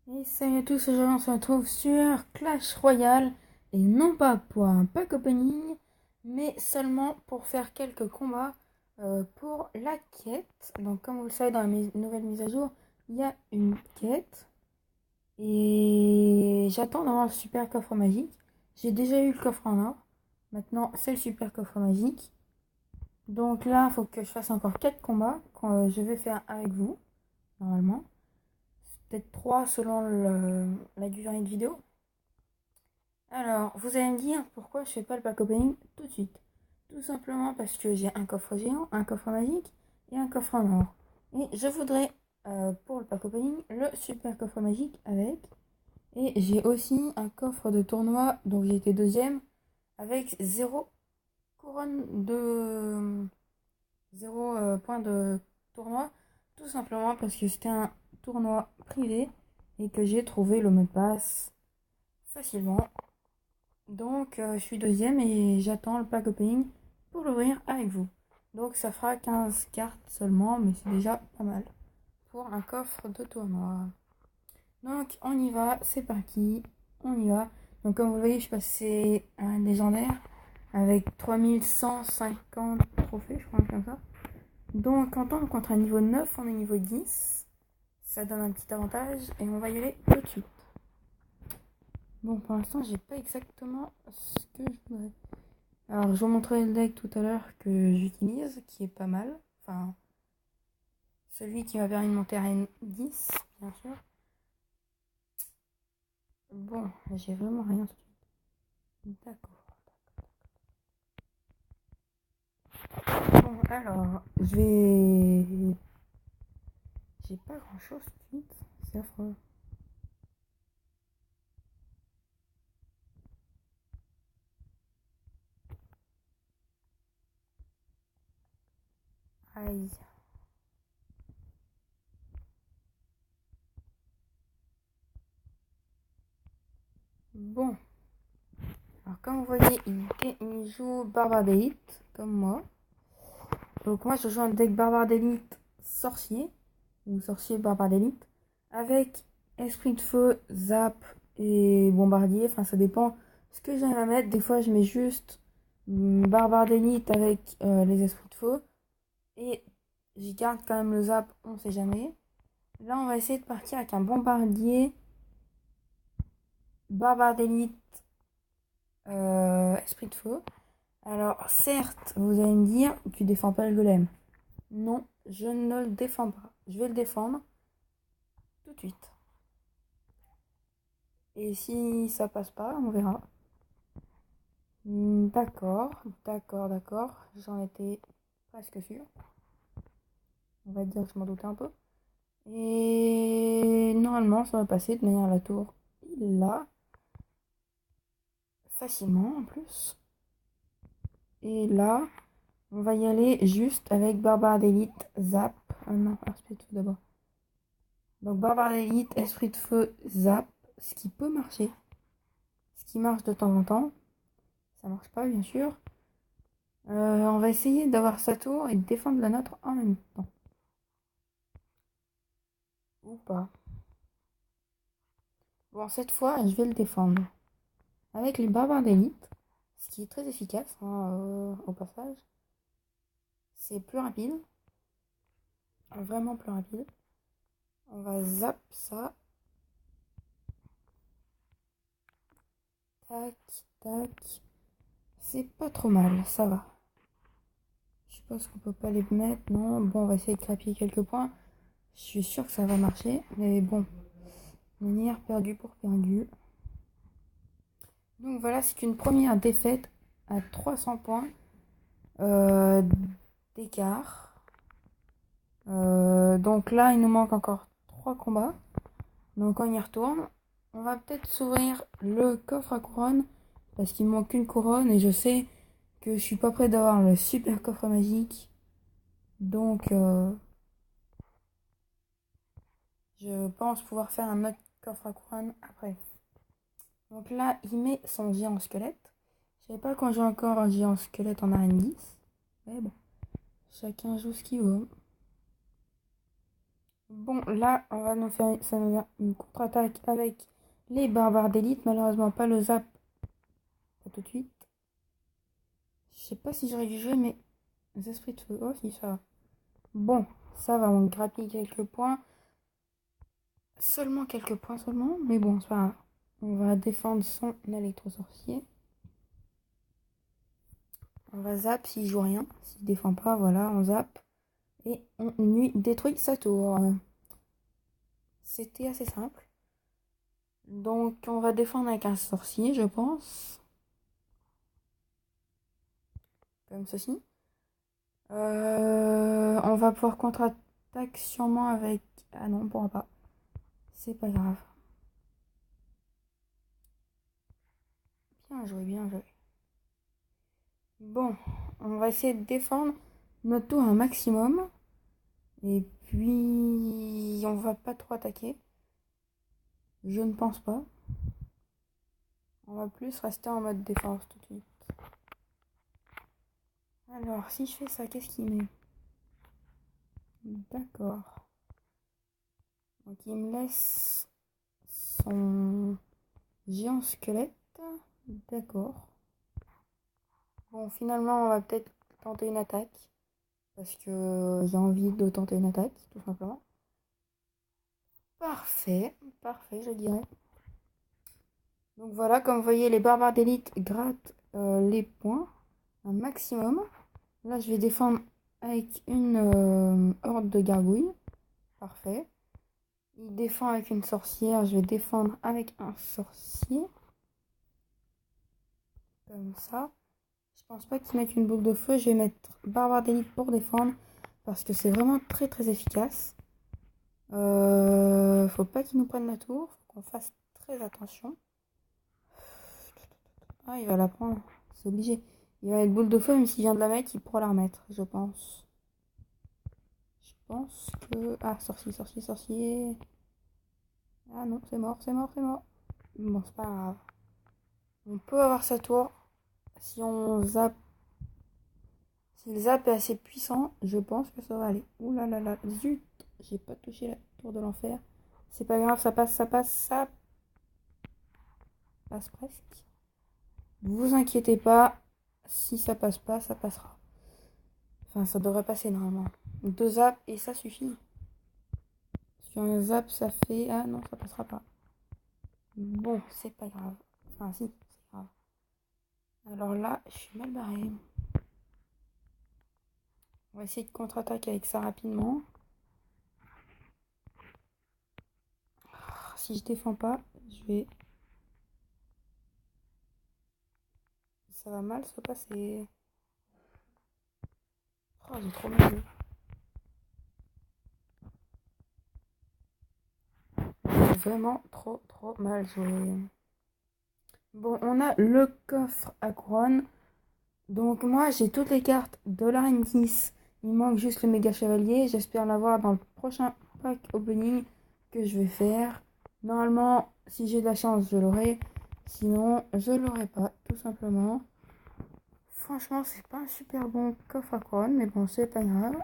Et salut à tous, aujourd'hui on se retrouve sur Clash Royale et non pas pour un pack opening mais seulement pour faire quelques combats pour la quête. Donc comme vous le savez, dans la nouvelle mise à jour, il y a une quête et j'attends d'avoir le super coffre magique. J'ai déjà eu le coffre en or, maintenant c'est le super coffre magique. Donc là il faut que je fasse encore 4 combats que je vais faire avec vous normalement. Peut-être 3 selon la durée de vidéo. Alors, vous allez me dire pourquoi je fais pas le pack opening tout de suite. Tout simplement parce que j'ai un coffre géant, un coffre magique et un coffre en or. Et je voudrais, pour le pack opening, le super coffre magique avec. Et j'ai aussi un coffre de tournoi dont j'ai été deuxième avec 0 couronne de... 0 point de tournoi. Tout simplement parce que c'était un tournoi privé et que j'ai trouvé le mot de passe facilement. Donc, je suis deuxième et j'attends le pack opening pour l'ouvrir avec vous. Donc, ça fera 15 cartes seulement, mais c'est déjà pas mal pour un coffre de tournoi. Donc, on y va, c'est parti, on y va. Donc, comme vous le voyez, je suis passé à un légendaire avec 3150 trophées, je crois, comme ça. Donc, en tant contre un niveau 9, on est niveau 10. Ça donne un petit avantage et on va y aller tout de suite. Bon, pour l'instant, j'ai pas exactement ce que je voudrais. Alors, je vous montrerai le deck tout à l'heure que j'utilise, qui est pas mal. Enfin, celui qui m'a permis de monter à N10, bien sûr. Bon, j'ai vraiment rien tout de suite. D'accord. Bon, alors, je vais... J'ai pas grand chose tout de suite. C'est affreux. Aïe. Bon. Alors, comme vous voyez, il joue Barbare d'élite, comme moi. Donc, moi, je joue un deck Barbare d'élite sorcier. Ou sorcier Barbare d'élite. Avec Esprit de feu, Zap et Bombardier. Enfin, ça dépend ce que j'aime à mettre. Des fois, je mets juste Barbare d'élite avec les Esprits de feu. Et j'y garde quand même le Zap, on sait jamais. Là, on va essayer de partir avec un Bombardier, Barbare d'élite, Esprit de feu. Alors, certes, vous allez me dire, tu défends pas le golem. Non, je ne le défends pas. Je vais le défendre tout de suite. Et si ça passe pas, on verra. D'accord, d'accord. J'en étais presque sûr. On va dire que je m'en doutais un peu. Et normalement, ça va passer de manière à la tour. Là, facilement en plus. Et là, on va y aller juste avec Barbare d'élite, Zap. Ah non, Esprit de feu d'abord. Donc Barbare d'élite, Esprit de feu, Zap. Ce qui peut marcher. Ce qui marche de temps en temps. Ça marche pas, bien sûr. On va essayer d'avoir sa tour et de défendre la nôtre en même temps. Ou pas. Bon, cette fois, je vais le défendre. Avec les barbares d'élite, ce qui est très efficace, hein, au passage. C'est plus rapide. Vraiment plus rapide. On va zap ça. Tac, tac. C'est pas trop mal, ça va. Je suppose qu'on peut pas les mettre, non. Bon, on va essayer de crapiller quelques points. Je suis sûr que ça va marcher. Mais bon, manière perdue pour perdue. Donc voilà, c'est une première défaite à 300 points d'écart. Donc là, il nous manque encore 3 combats. Donc on y retourne. On va peut-être s'ouvrir le coffre à couronne. Parce qu'il me manque une couronne et je sais que je suis pas prêt d'avoir le super coffre magique. Donc je pense pouvoir faire un autre coffre à couronne après. Donc là, il met son géant squelette. Je savais pas quand j'ai encore un géant squelette en arène 10. Mais bon, chacun joue ce qu'il veut. Bon, là, on va nous faire ça nous vient une contre-attaque avec les barbares d'élite. Malheureusement, pas le zap. Pas tout de suite. Je sais pas si j'aurais dû jouer, mais les esprits de feu. Oh, si, ça va. Bon, ça va, on grappille quelques points. Seulement quelques points seulement, mais bon, c'est pas grave. On va défendre son électro-sorcier. On va zap s'il joue rien. S'il défend pas, voilà, on zap. Et on lui détruit sa tour. C'était assez simple. Donc on va défendre avec un sorcier, je pense. Comme ceci. On va pouvoir contre-attaque sûrement avec... Ah non, on pourra pas. C'est pas grave. Bien joué, bien joué. Bon, on va essayer de défendre notre tour un maximum. Et puis, on va pas trop attaquer. Je ne pense pas. On va plus rester en mode défense tout de suite. Alors, si je fais ça, qu'est-ce qu'il met? D'accord. Donc, il me laisse son géant squelette. D'accord. Bon, finalement, on va peut-être tenter une attaque. Parce que j'ai envie de tenter une attaque, tout simplement. Parfait, parfait, je dirais. Donc voilà, comme vous voyez, les barbares d'élite grattent les points un maximum. Là, je vais défendre avec une horde de gargouilles. Parfait. Il défend avec une sorcière, je vais défendre avec un sorcier. Comme ça. Je pense pas qu'ils mettent une boule de feu, je vais mettre barbare d'élite pour défendre. Parce que c'est vraiment très très efficace. Faut pas qu'ils nous prennent la tour, faut qu'on fasse très attention. Ah, il va la prendre, c'est obligé. Il va mettre boule de feu, même s'il vient de la mettre, il pourra la remettre, je pense. Je pense que... Ah, sorcier, sorcier, sorcier. Ah non, c'est mort, c'est mort, c'est mort. Bon, c'est pas grave. On peut avoir sa tour. Si on zappe... Si le zap est assez puissant, je pense que ça va aller. Ouh là là là, zut. J'ai pas touché la tour de l'enfer. C'est pas grave, ça passe, ça passe, ça passe presque. Ne vous inquiétez pas. Si ça passe pas, ça passera. Enfin, ça devrait passer normalement. 2 zaps et ça suffit. Sur un zap, ça fait... Ah non, ça passera pas. Bon, c'est pas grave. Enfin, si, c'est grave. Alors là, je suis mal barré. On va essayer de contre-attaquer avec ça rapidement. Si je défends pas, je vais... Ça va mal se passer. Oh, j'ai trop mal joué. J'ai vraiment trop mal joué. Bon, on a le coffre à couronne. Donc moi, j'ai toutes les cartes de la reine 10. Il manque juste le méga chevalier. J'espère l'avoir dans le prochain pack opening que je vais faire. Normalement, si j'ai de la chance, je l'aurai. Sinon, je l'aurai pas, tout simplement. Franchement, c'est pas un super bon coffre à couronne, mais bon, c'est pas grave.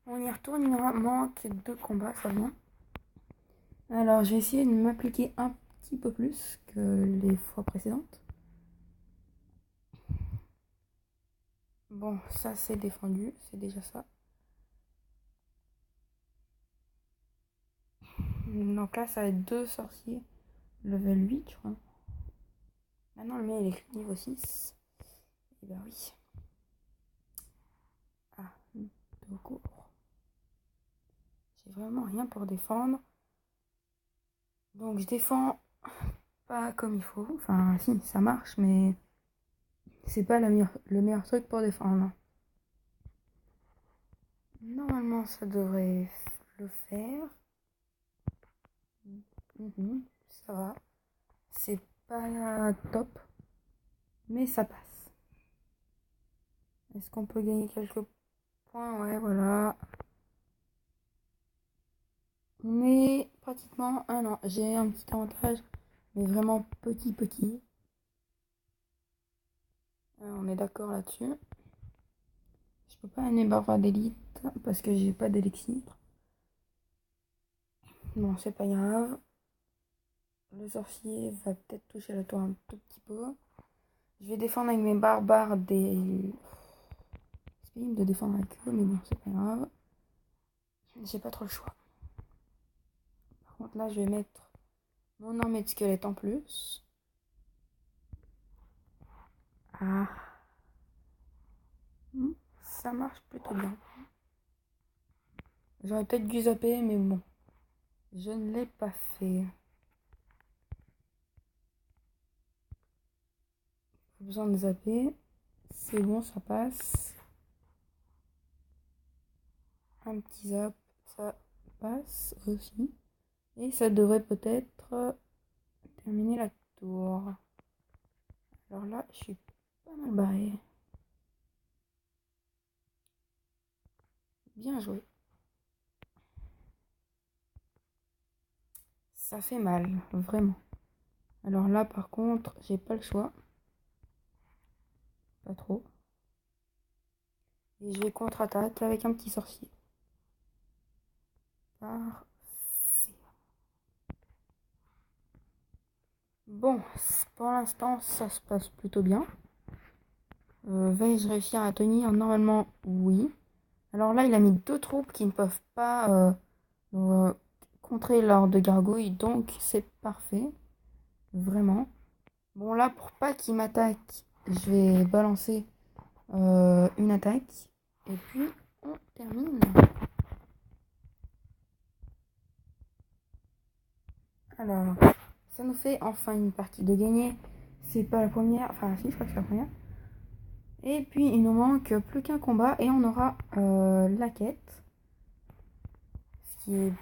On y retourne, il nous manque 2 combats seulement. Alors, je vais essayer de m'appliquer un petit peu plus que les fois précédentes. Bon, ça c'est défendu, c'est déjà ça. Donc là, ça va être 2 sorciers level 8, je crois. Ah non, le mien il est niveau 6. Et bah oui. Ah, 2 cours. J'ai vraiment rien pour défendre. Donc je défends pas comme il faut. Enfin, si, ça marche, mais c'est pas le meilleur truc pour défendre. Normalement, ça devrait le faire. Ça va. C'est pas top, mais ça passe. Est-ce qu'on peut gagner quelques points? Ouais, voilà. Mais pratiquement, ah non, j'ai un petit avantage, mais vraiment petit. On est d'accord là-dessus. Je peux pas amener barbare d'élite parce que j'ai pas d'élixir. Bon, c'est pas grave. Le sorcier va peut-être toucher la tour un tout petit peu. Je vais défendre avec mes barbares des... C'est pénible de défendre avec eux, mais bon, c'est pas grave. J'ai pas trop le choix. Par contre, là, je vais mettre mon armée de squelettes en plus. Ah. Ça marche plutôt bien. J'aurais peut-être dû zapper, mais bon. Je ne l'ai pas fait. Pas besoin de zapper. C'est bon, ça passe. Un petit zap, ça passe aussi. Et ça devrait peut-être terminer la tour. Alors là, je suis pas mal barré. Bien joué. Ça fait mal, vraiment. Alors là, par contre, j'ai pas le choix. Pas trop. Et je vais contre-attaque avec un petit sorcier. Parfait. Bon, pour l'instant, ça se passe plutôt bien. Vais-je réussir à tenir? Normalement, oui. Alors là, il a mis 2 troupes qui ne peuvent pas contrer l'ordre de gargouille, donc c'est parfait. Vraiment. Bon, là, pour pas qu'il m'attaque, je vais balancer une attaque. Et puis, on termine. Alors, ça nous fait enfin une partie de gagner. C'est pas la première, enfin si, je crois que c'est la première. Et puis, il nous manque plus qu'un combat et on aura la quête. Ce qui est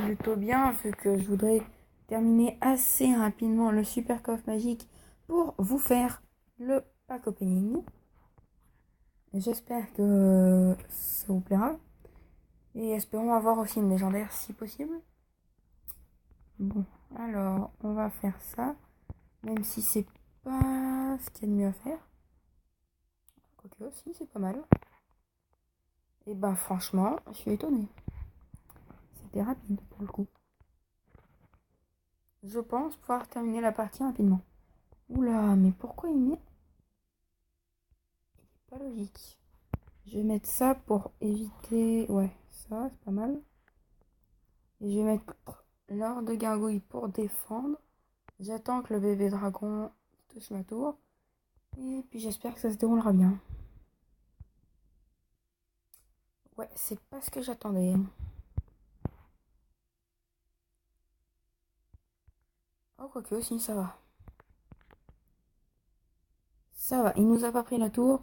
plutôt bien, vu que je voudrais terminer assez rapidement le super coffre magique pour vous faire le pack opening. J'espère que ça vous plaira. Et espérons avoir aussi une légendaire si possible. Bon, alors on va faire ça. Même si c'est pas ce qu'il y a de mieux à faire. Quoique aussi, c'est pas mal. Et ben franchement, je suis étonnée. C'était rapide pour le coup. Je pense pouvoir terminer la partie rapidement. Oula, mais pourquoi il met... Pas logique. Je vais mettre ça pour éviter... Ouais, ça, c'est pas mal. Et je vais mettre l'ordre de gargouille pour défendre. J'attends que le bébé dragon touche ma tour. Et puis j'espère que ça se déroulera bien. Ouais, c'est pas ce que j'attendais. Oh, quoique aussi, ça va. Ça va, il nous a pas pris la tour.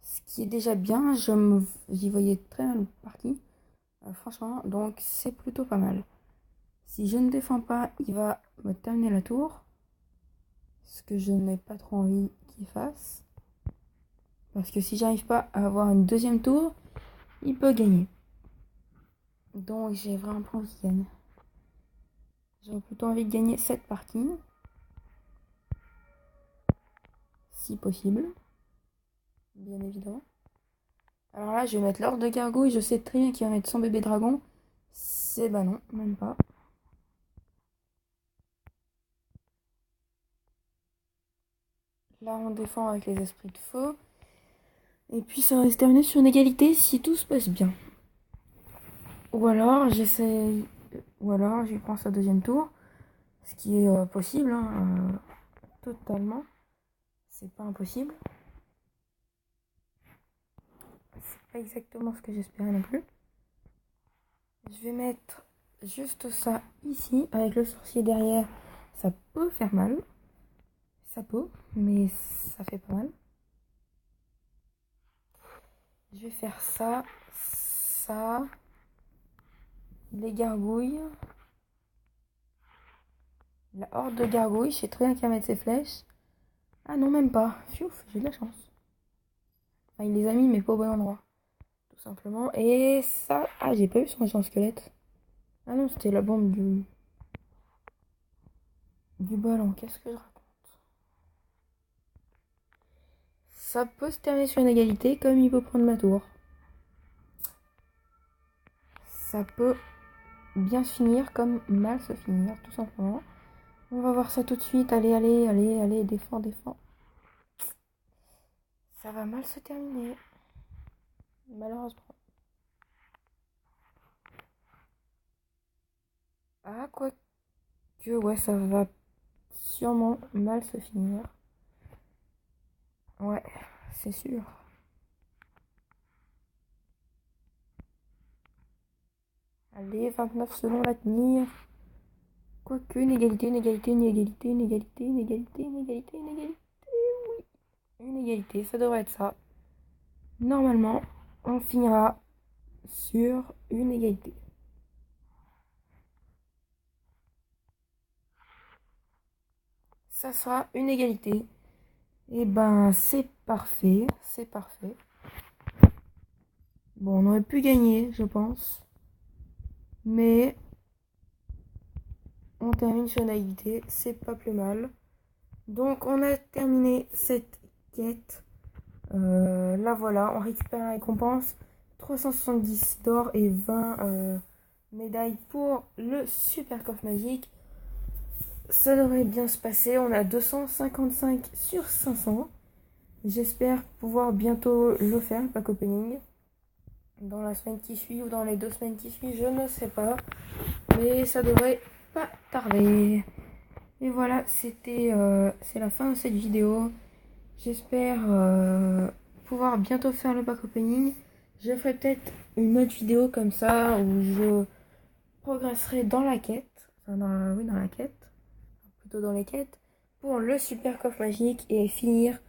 Ce qui est déjà bien, j'y voyais très mal parti. Franchement, donc c'est plutôt pas mal. Si je ne défends pas, il va me terminer la tour. Ce que je n'ai pas trop envie qu'il fasse. Parce que si j'arrive pas à avoir une deuxième tour, il peut gagner. Donc j'ai vraiment pas envie qu'il gagne. J'aurais plutôt envie de gagner cette partie. Si possible. Bien évidemment. Alors là, je vais mettre l'ordre de gargouille. Je sais très bien qu'il va mettre son bébé dragon. C'est bah non, même pas. Là, on défend avec les esprits de feu. Et puis, ça va se terminer sur une égalité si tout se passe bien. Ou alors, j'essaie... Ou alors, j'y prends sa deuxième tour. Ce qui est possible, hein, totalement. C'est pas impossible. C'est pas exactement ce que j'espérais non plus. Je vais mettre juste ça ici, avec le sorcier derrière. Ça peut faire mal. Ça peut, mais ça fait pas mal. Je vais faire ça, ça, les gargouilles. La horde de gargouilles, je sais très bien qu'il va mettre ses flèches. Ah non, même pas. Fiouf, j'ai de la chance. Enfin, il les a mis, mais pas au bon endroit. Tout simplement. Et ça... Ah, j'ai pas vu son méchant squelette. Ah non, c'était la bombe du ballon. Qu'est-ce que je raconte? Ça peut se terminer sur une égalité, comme il peut prendre ma tour. Ça peut bien se finir comme mal se finir, tout simplement. On va voir ça tout de suite. Allez, allez, allez, allez, défends, défends. Ça va mal se terminer. Malheureusement. Ah, quoique, ouais, ça va sûrement mal se finir. Ouais, c'est sûr. Allez, 29 secondes à tenir. Quoique, une égalité, une égalité, une égalité, une égalité, une égalité, une égalité, une égalité. Oui, une égalité, ça devrait être ça. Normalement, on finira sur une égalité. Ça sera une égalité. Et ben, c'est parfait, c'est parfait. Bon, on aurait pu gagner, je pense. Mais on termine sur une égalité, c'est pas plus mal. Donc, on a terminé cette quête. Là, voilà, on récupère la récompense. 370 d'or et 20 médailles pour le super coffre magique. Ça devrait bien se passer. On a 255 sur 500. J'espère pouvoir bientôt le faire, le pack opening. Dans la semaine qui suit ou dans les 2 semaines qui suivent, je ne sais pas. Mais ça devrait pas tarder. Et voilà, c'est la fin de cette vidéo. J'espère pouvoir bientôt faire le pack opening. Je ferai peut-être une autre vidéo comme ça où je progresserai dans la quête. Enfin, oui, dans la quête. Plutôt dans les quêtes. Pour le super coffre magique et finir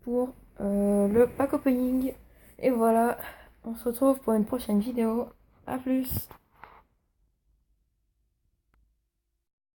pour le pack opening. Et voilà, on se retrouve pour une prochaine vidéo. A plus!